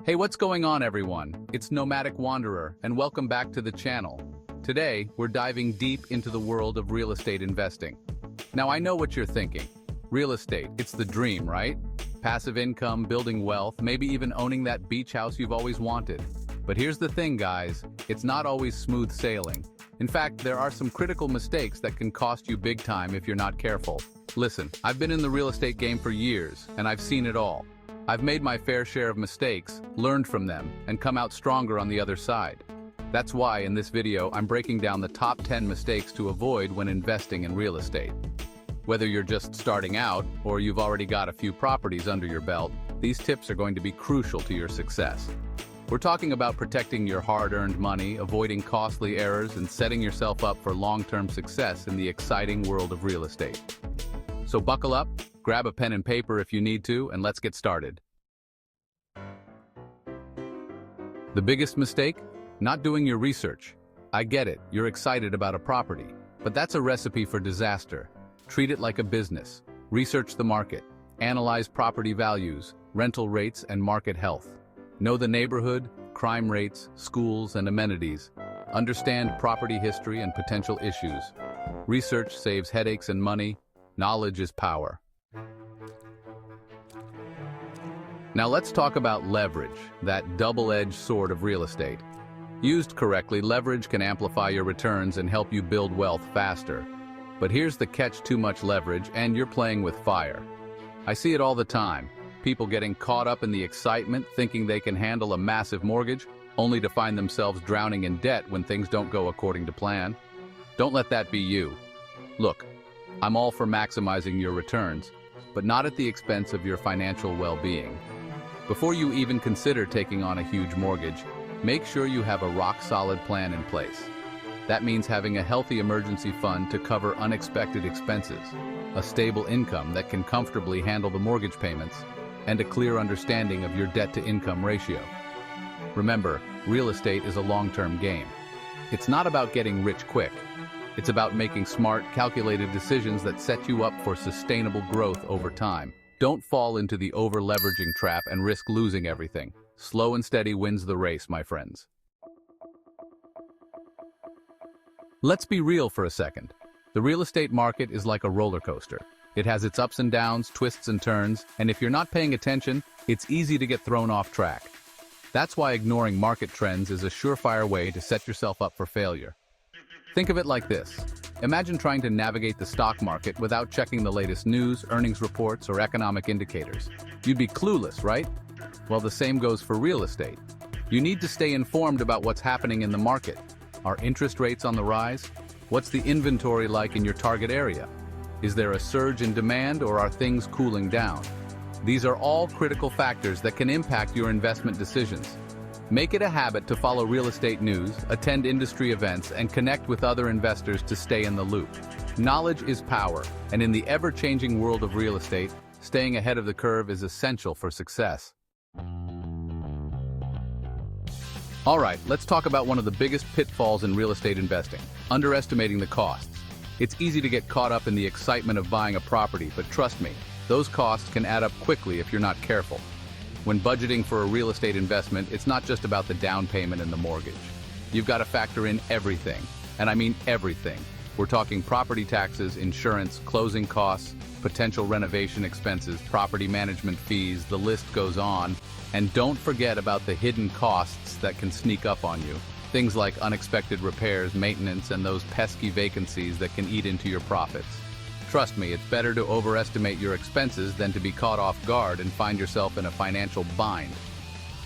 Hey, what's going on, everyone? It's Nomadic Wanderer, and welcome back to the channel. Today, we're diving deep into the world of real estate investing. Now, I know what you're thinking. Real estate, it's the dream, right? Passive income, building wealth, maybe even owning that beach house you've always wanted. But here's the thing, guys. It's not always smooth sailing. In fact, there are some critical mistakes that can cost you big time if you're not careful. Listen, I've been in the real estate game for years, and I've seen it all. I've made my fair share of mistakes, learned from them, and come out stronger on the other side. That's why in this video I'm breaking down the top 10 mistakes to avoid when investing in real estate. Whether you're just starting out or you've already got a few properties under your belt, these tips are going to be crucial to your success. We're talking about protecting your hard-earned money, avoiding costly errors, and setting yourself up for long-term success in the exciting world of real estate. So buckle up, grab a pen and paper if you need to, and let's get started. The biggest mistake? Not doing your research. I get it, you're excited about a property, but that's a recipe for disaster. Treat it like a business. Research the market. Analyze property values, rental rates, and market health. Know the neighborhood, crime rates, schools, and amenities. Understand property history and potential issues. Research saves headaches and money. Knowledge is power. Now let's talk about leverage, that double-edged sword of real estate. Used correctly, leverage can amplify your returns and help you build wealth faster. But here's the catch: too much leverage, and you're playing with fire. I see it all the time. People getting caught up in the excitement, thinking they can handle a massive mortgage, only to find themselves drowning in debt when things don't go according to plan. Don't let that be you. Look, I'm all for maximizing your returns, but not at the expense of your financial well-being. Before you even consider taking on a huge mortgage, make sure you have a rock-solid plan in place. That means having a healthy emergency fund to cover unexpected expenses, a stable income that can comfortably handle the mortgage payments, and a clear understanding of your debt-to-income ratio. Remember, real estate is a long-term game. It's not about getting rich quick. It's about making smart, calculated decisions that set you up for sustainable growth over time. Don't fall into the over-leveraging trap and risk losing everything. Slow and steady wins the race, my friends. Let's be real for a second. The real estate market is like a roller coaster. It has its ups and downs, twists and turns, and if you're not paying attention, it's easy to get thrown off track. That's why ignoring market trends is a surefire way to set yourself up for failure. Think of it like this. Imagine trying to navigate the stock market without checking the latest news, earnings reports, or economic indicators. You'd be clueless, right? Well, the same goes for real estate. You need to stay informed about what's happening in the market. Are interest rates on the rise? What's the inventory like in your target area? Is there a surge in demand, or are things cooling down? These are all critical factors that can impact your investment decisions. Make it a habit to follow real estate news, attend industry events, and connect with other investors to stay in the loop. Knowledge is power, and in the ever-changing world of real estate, staying ahead of the curve is essential for success. All right, let's talk about one of the biggest pitfalls in real estate investing: underestimating the costs. It's easy to get caught up in the excitement of buying a property, but trust me, those costs can add up quickly if you're not careful. When budgeting for a real estate investment, it's not just about the down payment and the mortgage. You've got to factor in everything, and I mean everything. We're talking property taxes, insurance, closing costs, potential renovation expenses, property management fees, the list goes on. And don't forget about the hidden costs that can sneak up on you. Things like unexpected repairs, maintenance, and those pesky vacancies that can eat into your profits. Trust me, it's better to overestimate your expenses than to be caught off guard and find yourself in a financial bind.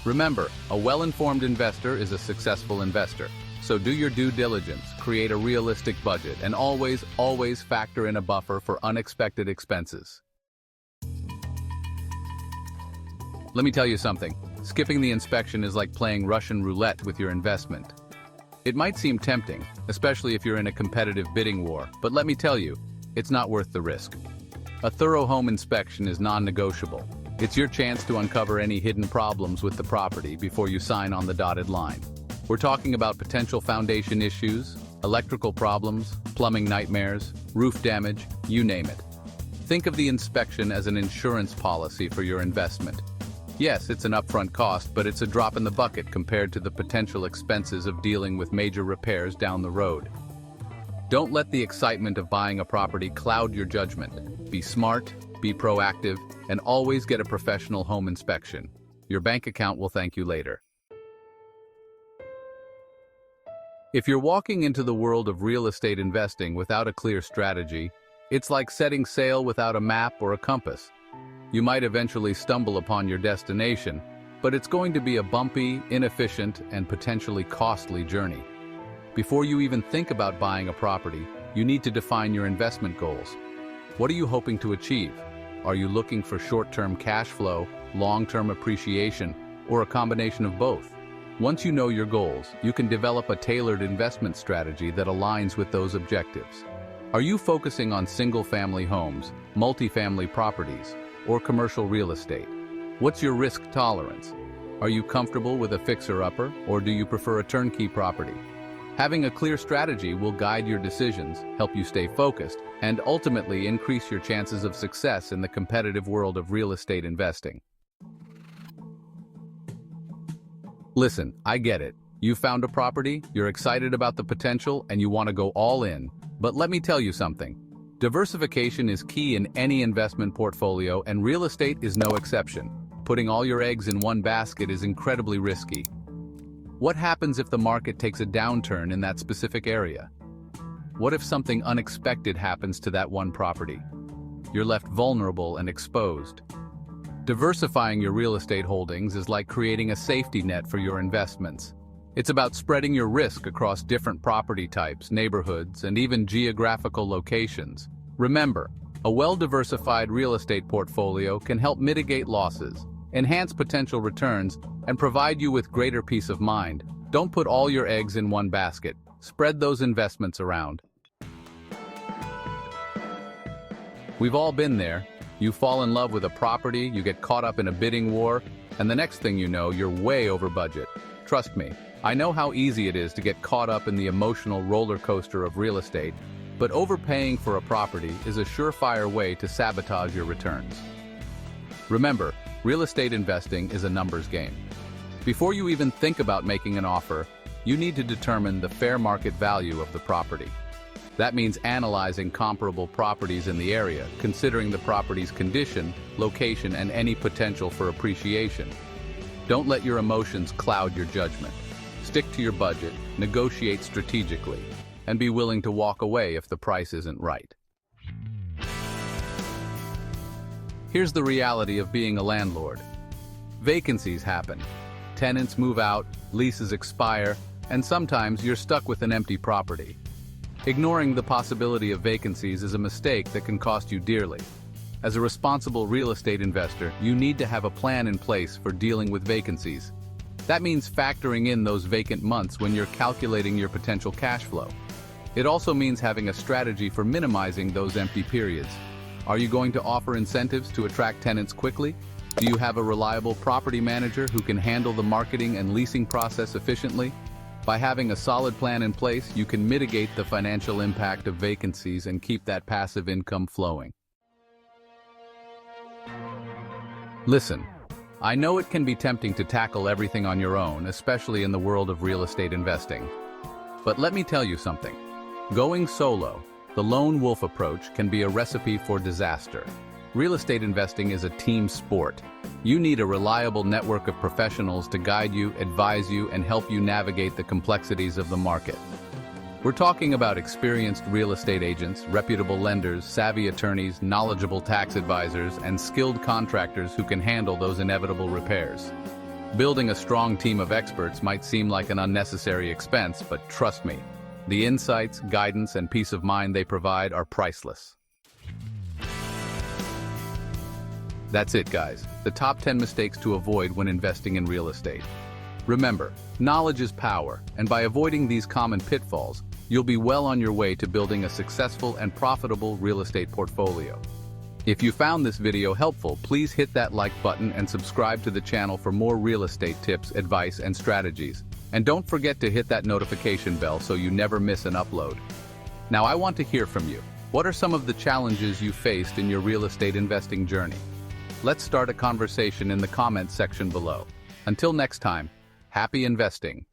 Remember, a well-informed investor is a successful investor. So do your due diligence, create a realistic budget, and always factor in a buffer for unexpected expenses. Let me tell you something. Skipping the inspection is like playing Russian roulette with your investment. It might seem tempting, especially if you're in a competitive bidding war, but let me tell you, it's not worth the risk. A thorough home inspection is non-negotiable. It's your chance to uncover any hidden problems with the property before you sign on the dotted line. We're talking about potential foundation issues, electrical problems, plumbing nightmares, roof damage, you name it. Think of the inspection as an insurance policy for your investment. Yes, it's an upfront cost, but it's a drop in the bucket compared to the potential expenses of dealing with major repairs down the road. Don't let the excitement of buying a property cloud your judgment. Be smart, be proactive, and always get a professional home inspection. Your bank account will thank you later. If you're walking into the world of real estate investing without a clear strategy, it's like setting sail without a map or a compass. You might eventually stumble upon your destination, but it's going to be a bumpy, inefficient, and potentially costly journey. Before you even think about buying a property, you need to define your investment goals. What are you hoping to achieve? Are you looking for short-term cash flow, long-term appreciation, or a combination of both? Once you know your goals, you can develop a tailored investment strategy that aligns with those objectives. Are you focusing on single-family homes, multifamily properties, or commercial real estate? What's your risk tolerance? Are you comfortable with a fixer-upper, or do you prefer a turnkey property? Having a clear strategy will guide your decisions, help you stay focused, and ultimately increase your chances of success in the competitive world of real estate investing. Listen, I get it. You found a property, you're excited about the potential, and you want to go all in. But let me tell you something. Diversification is key in any investment portfolio, and real estate is no exception. Putting all your eggs in one basket is incredibly risky. What happens if the market takes a downturn in that specific area? What if something unexpected happens to that one property? You're left vulnerable and exposed. Diversifying your real estate holdings is like creating a safety net for your investments. It's about spreading your risk across different property types, neighborhoods, and even geographical locations. Remember, a well-diversified real estate portfolio can help mitigate losses, enhance potential returns, and provide you with greater peace of mind. Don't put all your eggs in one basket. Spread those investments around. We've all been there. You fall in love with a property, you get caught up in a bidding war, and the next thing you know, you're way over budget. Trust me, I know how easy it is to get caught up in the emotional roller coaster of real estate, but overpaying for a property is a surefire way to sabotage your returns. Remember, real estate investing is a numbers game. Before you even think about making an offer, you need to determine the fair market value of the property. That means analyzing comparable properties in the area, considering the property's condition, location, and any potential for appreciation. Don't let your emotions cloud your judgment. Stick to your budget, negotiate strategically, and be willing to walk away if the price isn't right. Here's the reality of being a landlord. Vacancies happen. Tenants move out, leases expire, and sometimes you're stuck with an empty property. Ignoring the possibility of vacancies is a mistake that can cost you dearly. As a responsible real estate investor, you need to have a plan in place for dealing with vacancies. That means factoring in those vacant months when you're calculating your potential cash flow. It also means having a strategy for minimizing those empty periods. Are you going to offer incentives to attract tenants quickly? Do you have a reliable property manager who can handle the marketing and leasing process efficiently? By having a solid plan in place, you can mitigate the financial impact of vacancies and keep that passive income flowing. Listen, I know it can be tempting to tackle everything on your own, especially in the world of real estate investing. But let me tell you something. Going solo, the lone wolf approach, can be a recipe for disaster. Real estate investing is a team sport. You need a reliable network of professionals to guide you, advise you, and help you navigate the complexities of the market. We're talking about experienced real estate agents, reputable lenders, savvy attorneys, knowledgeable tax advisors, and skilled contractors who can handle those inevitable repairs. Building a strong team of experts might seem like an unnecessary expense, but trust me, the insights, guidance, and peace of mind they provide are priceless. That's it, guys. The top 10 mistakes to avoid when investing in real estate. Remember, knowledge is power, and by avoiding these common pitfalls, you'll be well on your way to building a successful and profitable real estate portfolio. If you found this video helpful, please hit that like button and subscribe to the channel for more real estate tips, advice, and strategies. And don't forget to hit that notification bell so you never miss an upload. Now, I want to hear from you. What are some of the challenges you faced in your real estate investing journey? Let's start a conversation in the comments section below. Until next time, happy investing.